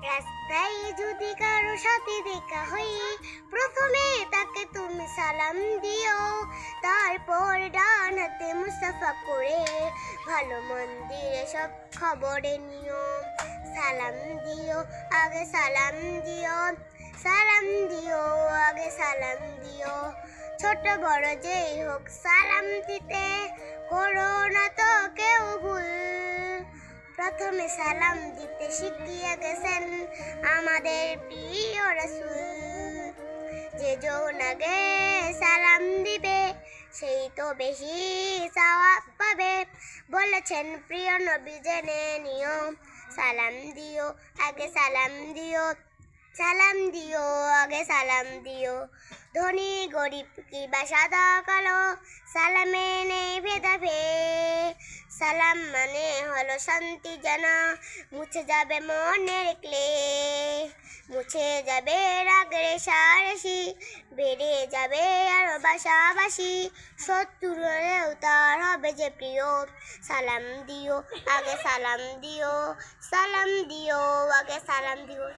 রাস্তায় যদি কারো সাথে দেখা হয়, প্রথমে তাকে তুমি সালাম দিও, তারপর ডান হাতে মুসাফা করে ভালো মন্দিরে সব খবরে নিও। সালাম দিও আগে সালাম দিও, সালাম দিও আগে সালাম দিও। ছোট বড় যেই হোক সালাম দিতে করো না তো কেউ ভুল। প্রথমে সালাম দিতে শিখিয়ে গেছেন আমাদের প্রিয় রাসূল। যে জন আগে সালাম দিবে সেই তো বেশি সওয়াব পাবে, বলেছেন প্রিয় নবী জেনে নিও। সালাম দিও আগে সালাম দিও, সালাম দিও আগে সালাম দিও। ধনী গরিব কিবা সাদা কালো, সালামে নেই ভেদাভেদ। সালাম মানে হলো শান্তি জানা, মুছে যাবে মনের ক্লেশ, মুছে যাবে রাগ রেষারেষি, বেড়ে যাবে আরো বাসাবাসি। শত্রুরেও তার হবে যে প্রিয়। সালাম দিও আগে সালাম দিও, সালাম দিও আগে সালাম দিও।